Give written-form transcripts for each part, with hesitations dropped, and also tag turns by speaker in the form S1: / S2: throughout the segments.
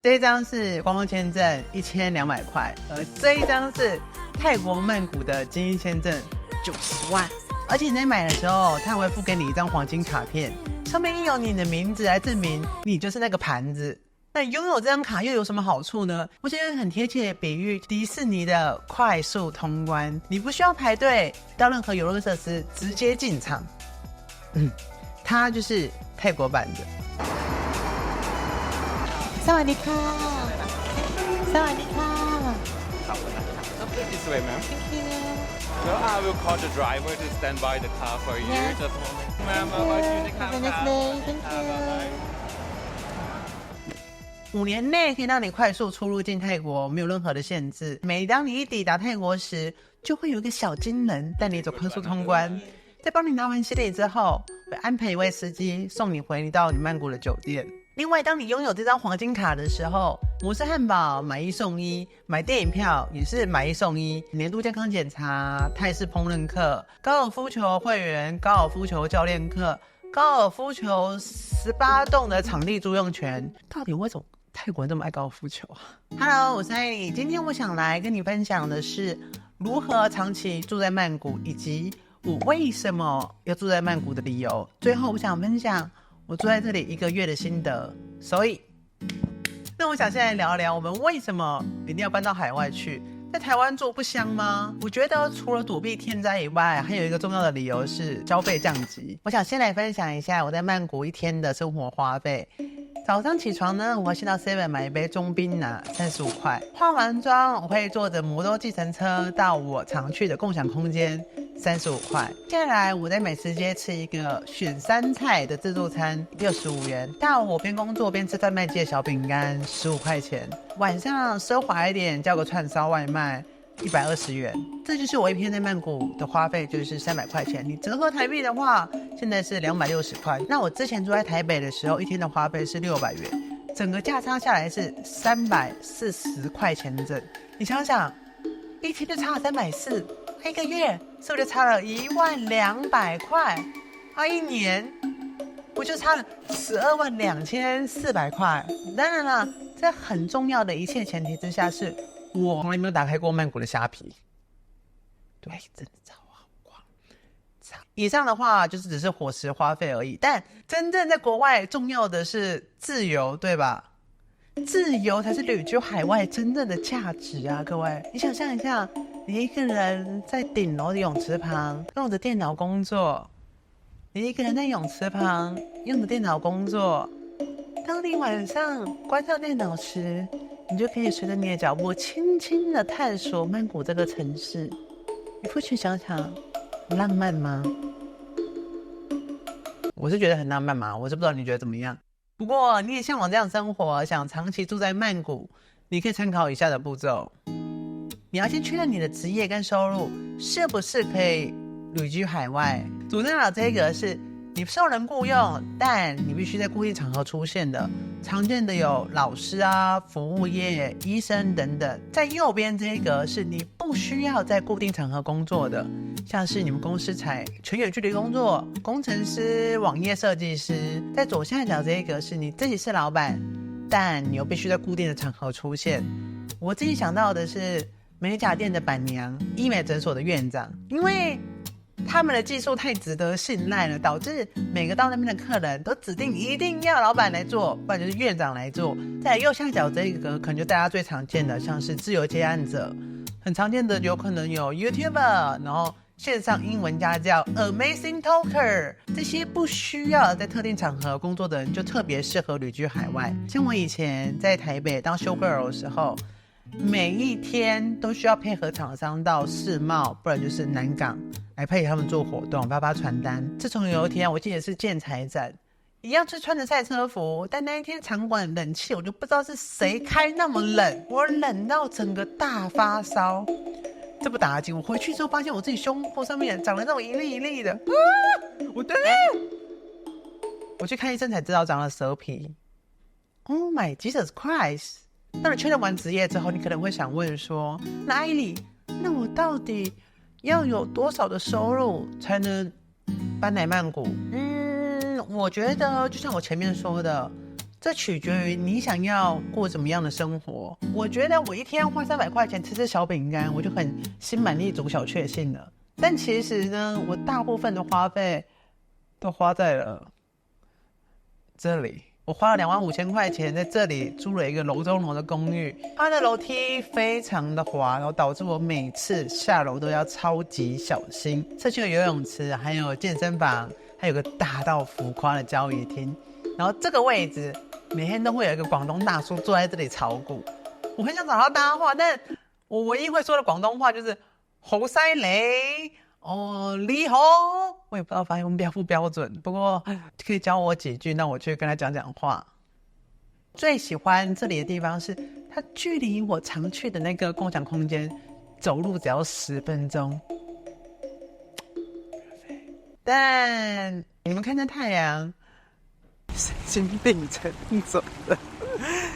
S1: 这一张是观光签证1200块，这一张是泰国曼谷的精英签证90万。而且你在买的时候，他还会付给你一张黄金卡片，上面印有你的名字来证明你就是那个盘子。那拥有这张卡又有什么好处呢？我觉得很贴切的比喻迪士尼的快速通关，你不需要排队到任何游乐设施，直接进场。它就是泰国版的。萨瓦迪卡，萨瓦迪卡。
S2: 好的，那 this way, ma'am.
S1: Thank you.
S2: So I will call the driver to stand by the car for you.
S1: Yes.
S2: Just a moment. Ma'am, I'll you the car.
S1: Have a nice day. Thank you. 5年内可以让你快速出入境泰国，没有任何的限制。每当你一抵达泰国时，就会有一个小金人带你走快速通关，在帮你拿完行李之后，会安排一位司机送你回到你曼谷的酒店。另外，当你拥有这张黄金卡的时候，摩斯汉堡买1送1，买电影票也是买1送1，年度健康检查、泰式烹饪课、高尔夫球会员、高尔夫球教练课、高尔夫球18洞的场地租用权。到底为什么泰国人这么爱高尔夫球啊 ？Hello， 我是艾莉，今天我想来跟你分享的是如何长期住在曼谷，以及我为什么要住在曼谷的理由。最后，我想分享我住在这里1个月的心得。所以，那我想现在聊聊我们为什么一定要搬到海外去。在台湾住不香吗？我觉得除了躲避天灾以外，还有一个重要的理由是消费降级。我想先来分享一下我在曼谷1天的生活花费。早上起床呢，我会先到 7 买一杯中冰拿，35块。化完妆，我会坐着摩托计程车到我常去的共享空间，35块。接下来我在美食街吃一个选3菜的自助餐，65元。下午我边工作边吃贩卖机的小饼干，15块钱。晚上奢华一点，叫个串烧外卖，120元。这就是我1天在曼谷的花费，就是300块钱。你折合台币的话，现在是260块。那我之前住在台北的时候，1天的花费是600元，整个价差下来是340块钱整。你想想，1天就差了340，那1个月是不是就差了12000块？1年不就差了122400块？当然了，这很重要的一切前提之下是，我从来没有打开过曼谷的虾皮。对，真的超好逛。以上的话就是只是伙食花费而已，但真正在国外重要的是自由，对吧？自由才是旅居海外真正的价值啊，各位。你想象一下，你一个人在顶楼的泳池旁用着电脑工作，你一个人在泳池旁用着电脑工作，当你晚上关上电脑时，你就可以随着你的脚步轻轻的探索曼谷这个城市。你不去想想浪漫吗？我是觉得很浪漫嘛，我是不知道你觉得怎么样。不过你也向往这样生活，想长期住在曼谷，你可以参考以下的步骤。你要先确认你的职业跟收入是不是可以旅居海外。主要的这个是你受人雇用，但你必须在固定场合出现的，常见的有老师啊、服务业、医生等等。在右边这一个是你不需要在固定场合工作的，像是你们公司采全远距离工作、工程师、网页设计师。在左下角这一个是你自己是老板，但你又必须在固定的场合出现。我自己想到的是美甲店的板娘、医美诊所的院长，因为他们的技术太值得信赖了，导致每个到那边的客人都指定一定要老板来做，不然就是院长来做。在右下角这个可能就大家最常见的，像是自由接案者，很常见的有可能有 YouTuber， 然后线上英文家教 Amazing Talker， 这些不需要在特定场合工作的人就特别适合旅居海外。像我以前在台北当 show girl 的时候，每一天都需要配合厂商到世贸，不然就是南港来配合他们做活动、发传单。自从有一天我记得是建材展，一样是穿着赛车服，但那一天场馆冷气我就不知道是谁开那么冷，我冷到整个大发烧。这不打紧，我回去之后发现我自己胸部上面长了那种一粒一粒的，我的脸！我去看医生才知道长了蛇皮。Oh my Jesus Christ！ 当你确认完职业之后，你可能会想问说，那艾莉，那我到底要有多少的收入才能搬来曼谷？我觉得就像我前面说的，这取决于你想要过怎么样的生活。我觉得我一天花300块钱吃吃小饼干，我就很心满意足、小确幸了。但其实呢，我大部分的花费都花在了这里。我花了25000块钱在这里租了一个楼中楼的公寓，它的楼梯非常的滑，然后导致我每次下楼都要超级小心。社区有游泳池，还有健身房，还有个大到浮夸的交易厅。然后这个位置每天都会有一个广东大叔坐在这里炒股。我很想找他搭话，但我唯一会说的广东话就是好犀利哦，你好。我也不知道发音标不标准，不过可以教我几句，那我去跟他讲讲话。最喜欢这里的地方是它距离我常去的那个共享空间走路只要10分钟。但你们看这太阳，神经病成走了，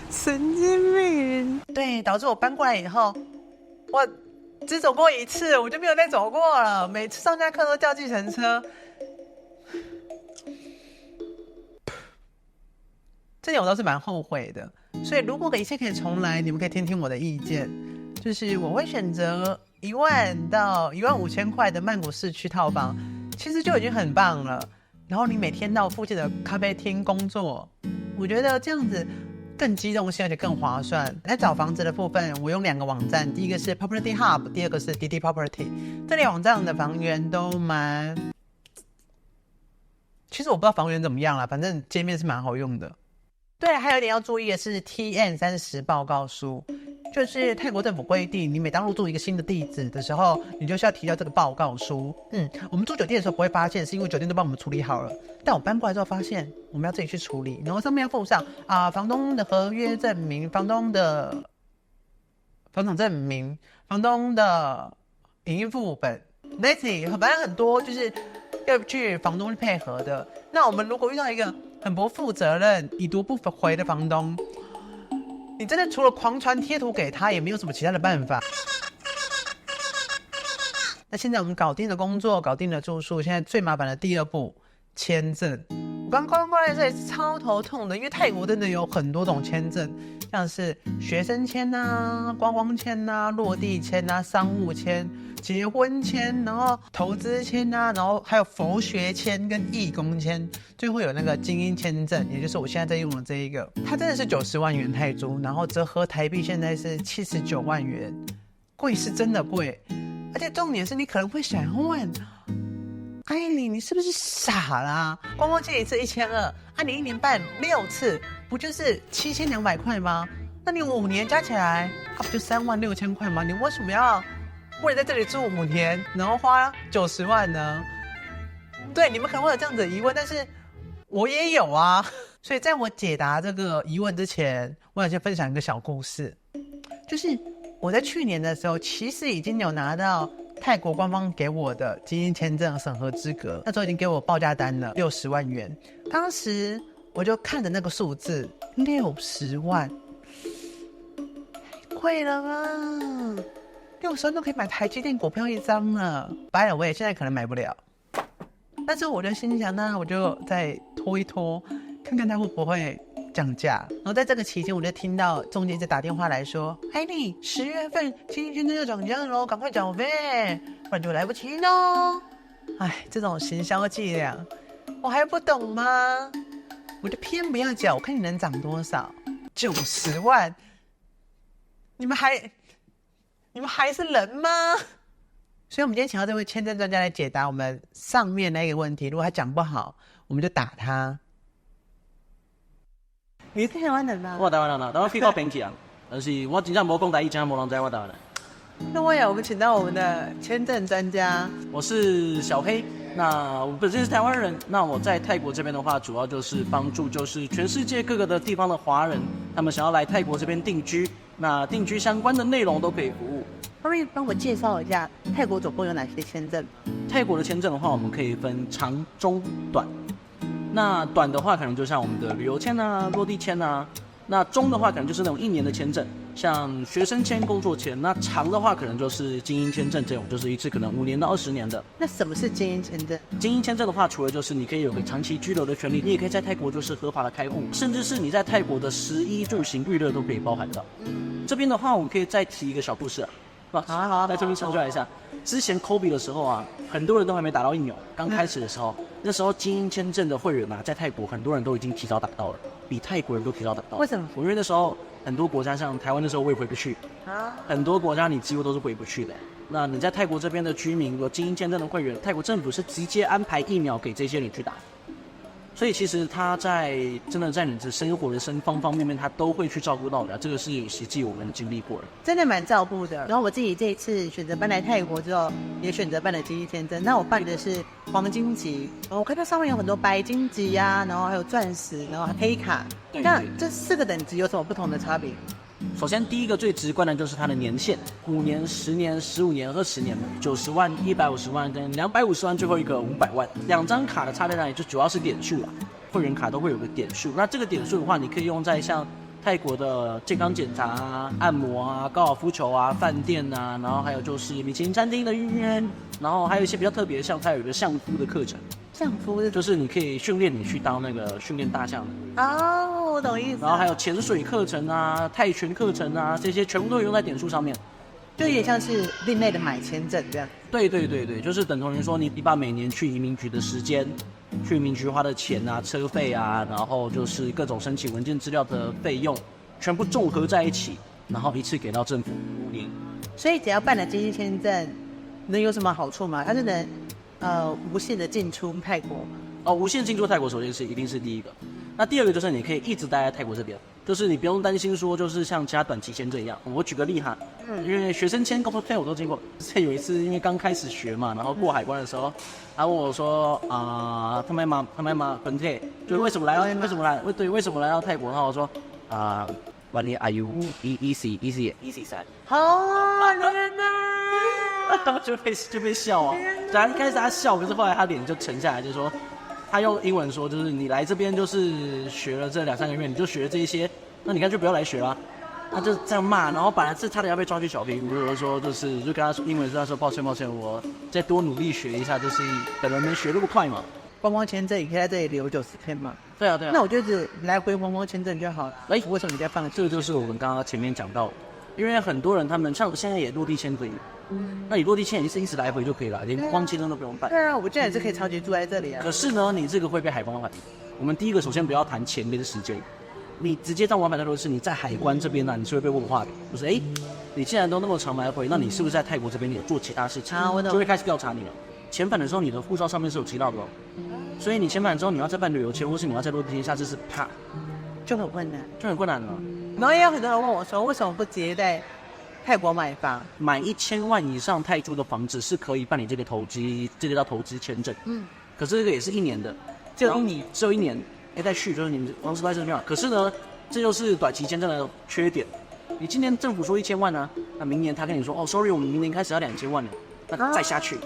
S1: 神经病。对，导致我搬过来以后，我只走过一次，我就没有再走过了。每次上下课都叫计程车，这点我倒是蛮后悔的。所以如果一切可以重来，你们可以听听我的意见，就是我会选择1万到15000块的曼谷市区套房，其实就已经很棒了。然后你每天到附近的咖啡厅工作，我觉得这样子更机动性而且更划算。来找房子的部分，我用2个网站，第一个是 Property Hub， 第二个是 DD Property。这2网站的房源都其实我不知道房源怎么样啦，反正界面是蛮好用的。对，还有一点要注意的是 TN30 报告书，就是泰国政府规定，你每当入住一个新的地址的时候，你就需要提交这个报告书。我们住酒店的时候不会发现，是因为酒店都帮我们处理好了。但我搬过来之后发现，我们要自己去处理，然后上面要附上房东的合约证明、房东的房产证明、房东的影印副本，反正很多就是要去房东配合的。那我们如果遇到一个很不负责任、已读不回的房东，你真的除了狂传贴图给他，也没有什么其他的办法。那现在我们搞定了工作，搞定了住宿，现在最麻烦的第2步，签证。我刚过来这里是超头痛的，因为泰国真的有很多种签证，像是学生签啊、观光签啊、落地签啊、商务签、结婚签，然后投资签啊，然后还有佛学签跟义工签，最后有那个精英签证，也就是我现在在用的这一个，它真的是90万元泰铢，然后折合台币现在是79万元，贵是真的贵。而且重点是你可能会想问，艾莉，你是不是傻啦？观光签一次1200，你1年办6次，不就是7200块吗？那你5年加起来，不就36000块吗？你为什么要为了在这里住5年，然后花90万呢？对，你们可能会有这样子的疑问，但是我也有啊。所以在我解答这个疑问之前，我想先分享一个小故事，就是我在去年的时候，其实已经有拿到泰国官方给我的精英签证审核资格，那时候已经给我报价单了60万元。当时我就看着那个数字60万，太贵了吧，60万都可以买台积电股票1张了。By the way，现在可能买不了。那时候我就心想，那我就再拖一拖，看看他会不会降价。然后在这个期间，我就听到中介在打电话来说：“哎，你10月份精英签证要涨价喽，赶快缴费，不然就来不及喽。”哎，这种行销伎俩，我还不懂吗？我就偏不要缴，我看你能涨多少？90万，你们还是人吗？所以我们今天请到这位签证专家来解答我们上面那个问题。如果他讲不好，我们就打他。你是台湾人吗？
S3: 我台湾人啦，但我去过平去啊，但是我真正无讲台语，真无人知我台湾人。
S1: 那我们请到我们的签证专家，
S3: 我是小黑。那我本身是台湾人，那我在泰国这边的话，主要就是帮助就是全世界各个的地方的华人，他们想要来泰国这边定居，那定居相关的内容都可以服务。
S1: 可以帮我介绍一下泰国总共有哪些签证？
S3: 泰国的签证的话，我们可以分长、中、短。那短的话，可能就像我们的旅游签啊、落地签啊。那中的话可能就是那种1年的签证，像学生签、工作签。那长的话可能就是精英签证这种，就是一次可能5年到20年的。
S1: 那什么是精英签证？
S3: 精英签证的话，除了就是你可以有个长期居留的权利，你也可以在泰国就是合法的开户，甚至是你在泰国的食衣住行娱乐都可以包含到。这边的话，我们可以再提一个小故事啊，
S1: 好啊好啊，
S3: 来这边说出来一下。之前 COVID 的时候啊，很多人都还没打到疫苗，刚开始的时候，那时候精英签证的会员啊，在泰国很多人都已经提早打到了，比泰国人都提早打到。
S1: 为什么？
S3: 因为那时候很多国家，像台湾那时候我也回不去啊，很多国家你几乎都是回不去的。那你在泰国这边的居民有精英签证的会员，泰国政府是直接安排疫苗给这些人去打。所以其实他真的在你的生活的方方面面，他都会去照顾到的，这个是有实际我们经历过的，
S1: 真的蛮照顾的。然后我自己这一次选择搬来泰国之后，也选择办了精英签证。那我办的是黄金级，我看到上面有很多白金级啊，然后还有钻石，然后黑卡。那这4个等级有什么不同的差别？
S3: 首先，第一个最直观的就是它的年限，5年、10年、15年、20年，90万、150万跟250万，最后一个500万。2张卡的差别在哪里？就主要是点数啦。会员卡都会有个点数，那这个点数的话，你可以用在像泰国的健康检查啊、按摩啊、高尔夫球啊、饭店啊，然后还有就是米其林餐厅的预约，然后还有一些比较特别的，像它有一个相扑的课程。
S1: 相扑
S3: 就是你可以训练你去当那个训练大象的。
S1: 哦，我懂意思。
S3: 然后还有潜水课程啊、泰拳课程啊，这些全部都用在点数上面，
S1: 就有点像是另类的买签证这样。
S3: 对，就是等同于说你把每年去移民局的时间、去移民局花的钱啊、车费啊，然后就是各种申请文件资料的费用，全部综合在一起，然后一次给到政府5年。
S1: 所以只要办了精英签证，能有什么好处吗？它是能无限的进出泰国。
S3: 无限进出泰国，首先一定是第一个。那第二个就是你可以一直待在泰国这边，就是你不用担心说就是像其他短期签证一样。我举个例哈，因为学生签、工作签我都经过。之前有一次因为刚开始学嘛，然后过海关的时候，他问我说他们本地就为什么来到泰国？然后我说วันนี้อายุ23
S1: 好人呐！
S3: 就被笑啊！然后一开始他笑，可是后来他脸就沉下来，就说他用英文说，就是你来这边就是学了这2-3个月，你就学了这一些，那你看就不要来学了。他就这样骂，然后本来是差点要被抓去小屁股，就是说就跟他说英文，他说抱歉，我再多努力学一下，就是本来没学那么快嘛。
S1: 观光签证你可以在这里留90天嘛？
S3: 对啊。
S1: 那我就只来回观光签证就好了。为什么你在放？
S3: 这个就是我们刚刚前面讲到的，因为很多人他们像现在也落地签可以，那你落地签也是一直来回就可以了，连光签证都不用办。
S1: 对啊，我现在也是可以长期住在这里啊。
S3: 可是呢，你这个会被海关反映。我们第一个首先不要谈钱跟时间，你直接到往返泰国是你在海关这边呢，你是会被问话的，就是你既然都那么常来回，那你是不是在泰国这边你有做其他事情？
S1: 我懂。
S3: 就会开始调查你了。遣返的时候，你的护照上面是有提到的哦，所以你遣返之后，你要再办旅游签，或是你要再落地签，下次是啪，
S1: 就很困难
S3: 了。
S1: 然后也有很多人问我说，为什么不直接在泰国买房？
S3: 买1000万以上泰铢的房子是可以办理这个叫投资签证。可是这个也是1年的，只有1年，再续就是你房子都在这边。可是呢，这就是短期签证的缺点。你今年政府说1000万呢，那明年他跟你说，sorry， 我们明年开始要2000万了，那再下去。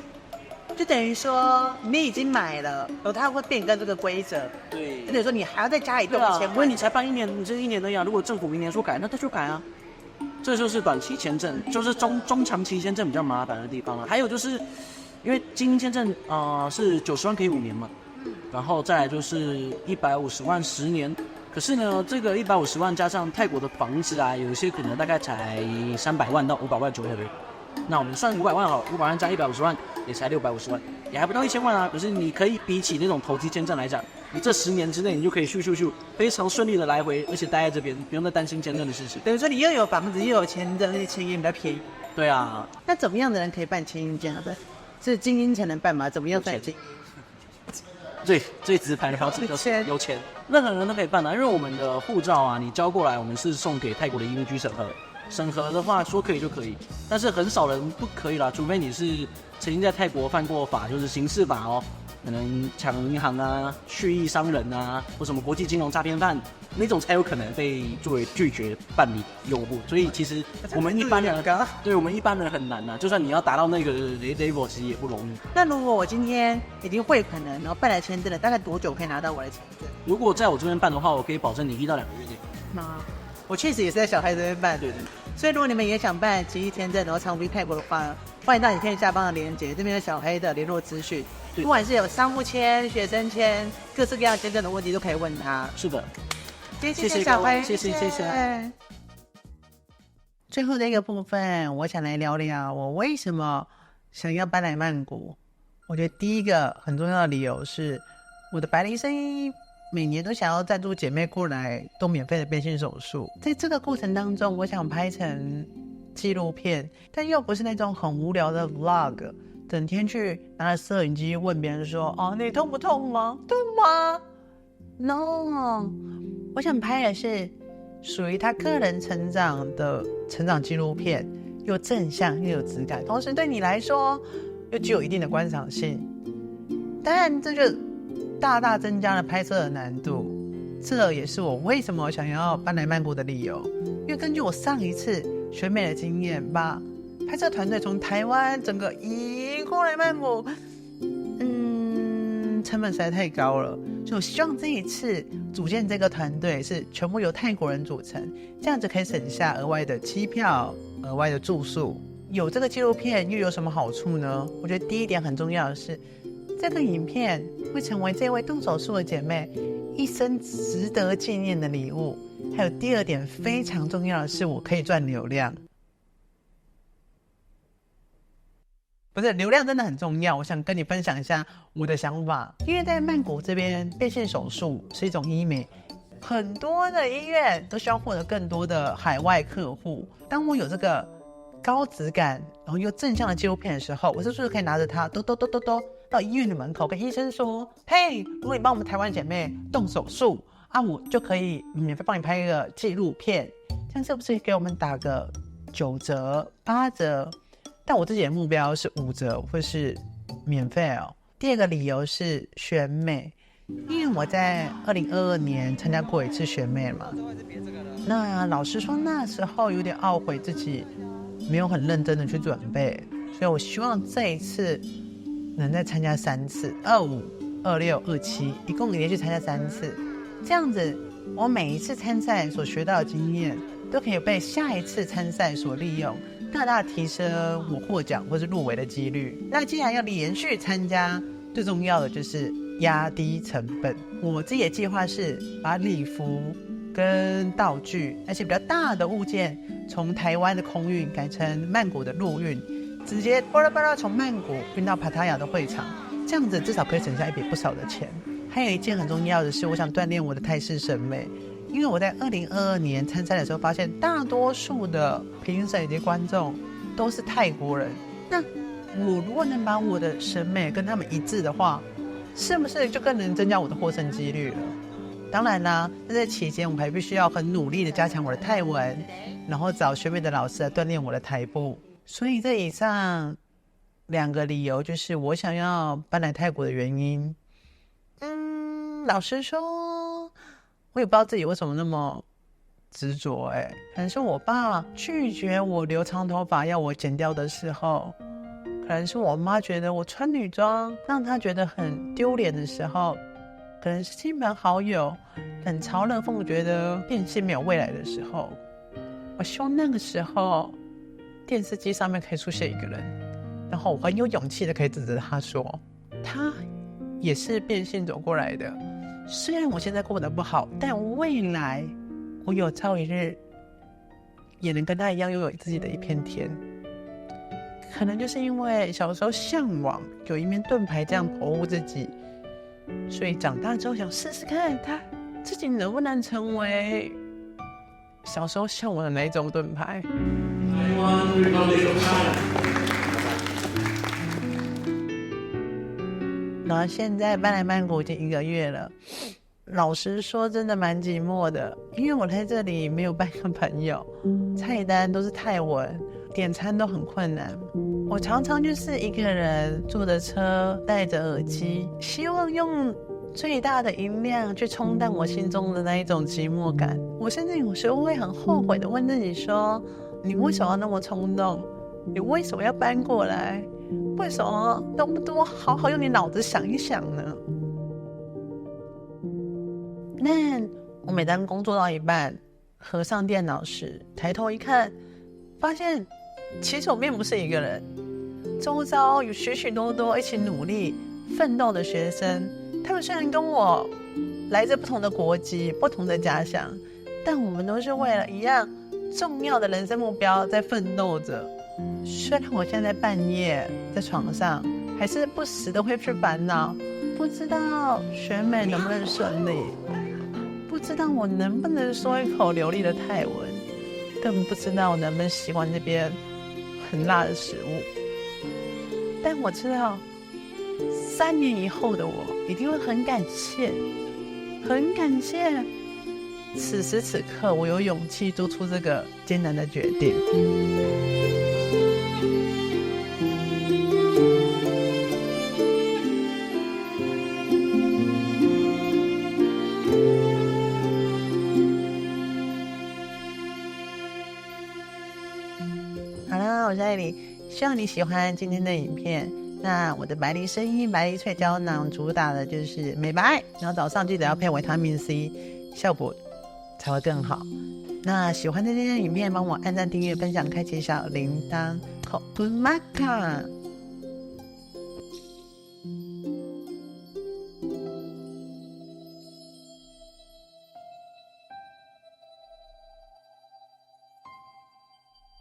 S1: 就等于说你已经买了，然后他会变更这个规则。
S3: 对，
S1: 就等于说你还要再加一个1000万，
S3: 因为你才办1年，你这1年的呀。如果政府明年说改，那他就改啊。这就是短期签证，就是中长期签证比较麻烦的地方了。还有就是因为精英签证是90万可以5年嘛，然后再来就是150万10年。可是呢，这个150万加上泰国的房子啊，有一些可能大概才300万到500万左右而已。那我们算500万好，500万加150万也才650万，也还不到1000万啊。可是你可以比起那种投机签证来讲，你这10年之内你就可以咻非常顺利的来回，而且待在这边，不用再担心签证的事情。
S1: 等于说你又有房子又有签证，而且钱也比较便宜。
S3: 对啊。
S1: 那怎么样的人可以办精英签证？是精英才能办吗？怎么样算精英？
S3: 最直白的方式就是有钱，任何人都可以办的，因为我们的护照啊，你交过来，我们是送给泰国的移民局审核。审核的话说可以就可以，但是很少人不可以啦，除非你是曾经在泰国犯过法，就是刑事法哦，可能抢银行啊、蓄意伤人啊，或什么国际金融诈骗犯那种才有可能被作为拒绝办理用户。所以其实我们一般人，对我们一般人很难啊，就算你要达到那个 level， 其实也不容易。
S1: 那如果我今天已经汇款了，然后办了签证了，大概多久可以拿到我的签证？
S3: 如果在我这边办的话，我可以保证你1到2个月内。
S1: 我确实也是在小孩这边办，
S3: 对对。
S1: 所以如果你们也想办奇异签证然后长飞泰国的话，欢迎到影片下方的连结，这边有小黑的联络资讯，不管是有商务签、学生签，各式各样签证的问题都可以问他。
S3: 是的，
S1: 谢谢小黑，
S3: 谢谢。
S1: 最后的一个部分，我想来聊聊我为什么想要搬来曼谷。我觉得第一个很重要的理由是，我的白领生意每年都想要赞助姐妹过来做免费的变性手术，在这个过程当中，我想拍成纪录片，但又不是那种很无聊的 vlog， 整天去拿着摄影机问别人说：“哦，你痛不痛吗？痛吗 ？”No， 我想拍的是属于他个人成长的成长纪录片，又正向又有质感，同时对你来说又具有一定的观赏性。当然，这就大大增加了拍摄的难度，这也是我为什么想要搬来曼谷的理由。因为根据我上一次选美的经验，把拍摄团队从台湾整个移过来曼谷，成本实在太高了，所以我希望这一次组建这个团队是全部由泰国人组成，这样子可以省下额外的机票、额外的住宿。有这个纪录片又有什么好处呢？我觉得第一点很重要的是，这个影片会成为这位动手术的姐妹一生值得纪念的礼物。还有第二点非常重要的是，我可以赚流量。不是，流量真的很重要，我想跟你分享一下我的想法。因为在曼谷这边，变性手术是一种医美，很多的医院都需要获得更多的海外客户。当我有这个高质感然后又正向的纪录片的时候，我是不是可以拿着它兜到医院的门口跟医生说：“嘿，如果你帮我们台湾姐妹动手术啊，我就可以免费帮你拍一个纪录片，这样是不是给我们打个9折、8折？但我自己的目标是5折或是免费哦。”第二个理由是选美，因为我在2022年参加过一次选美嘛。那老实说，那时候有点懊悔自己没有很认真的去准备，所以我希望这一次能再参加3次，25、26、27，一共连续参加3次。这样子，我每一次参赛所学到的经验，都可以被下一次参赛所利用，大大提升我获奖或是入围的几率。那既然要连续参加，最重要的就是压低成本。我自己的计划是把礼服跟道具，而且比较大的物件，从台湾的空运改成曼谷的陆运，直接巴拉巴拉从曼谷运到帕塔亚的会场，这样子至少可以省下一笔不少的钱。还有一件很重要的是，我想锻炼我的泰式审美，因为我在2022年参赛的时候发现，大多数的评审以及观众都是泰国人。那我如果能把我的审美跟他们一致的话，是不是就更能增加我的获胜几率了？当然啦，在这期间我还必须要很努力的加强我的泰文，然后找学美的老师来锻炼我的台步。所以这以上2个理由就是我想要搬来泰国的原因。老实说，我也不知道自己为什么那么执着，可能是我爸拒绝我留长头发要我剪掉的时候，可能是我妈觉得我穿女装让她觉得很丢脸的时候，可能是亲朋好友冷嘲热讽觉得变性没有未来的时候。我希望那个时候电视机上面可以出现一个人，然后我很有勇气的可以指着他说，他也是变性走过来的，虽然我现在过得不好，但未来我有朝一日也能跟他一样拥有自己的一片天。可能就是因为小时候向往有一面盾牌这样保护自己，所以长大之后想试试看他自己能不能成为小时候向往的那一种盾牌。然后现在搬来曼谷已经1个月了，老实说真的蛮寂寞的，因为我在这里没有半个朋友，菜单都是泰文，点餐都很困难。我常常就是一个人坐着车，戴着耳机，希望用最大的音量去冲淡我心中的那一种寂寞感。我甚至有时候会很后悔的问自己说，你为什么要那么冲动？你为什么要搬过来？为什么都不好好用你脑子想一想呢？那我每当工作到一半，合上电脑时，抬头一看，发现其实我并不是一个人，周遭有许许多多一起努力奋斗的学生，他们虽然跟我来自不同的国籍、不同的家乡，但我们都是为了一样重要的人生目标在奋斗着。虽然我现在半夜在床上，还是不时的会去烦恼，不知道选美能不能顺利，不知道我能不能说一口流利的泰文，更不知道我能不能习惯这边很辣的食物。但我知道3年以后的我一定会很感谢，很感谢此时此刻我有勇气做出这个艰难的决定。好了，我是艾莉，希望你喜欢今天的影片。那我的百里生音百里萃胶囊主打的就是美白，然后早上记得要配维他命 C， 效果才会更好。那喜欢这件影片，帮我按赞、订阅、分享、开启小铃铛。ขอบคุณมากค่ะ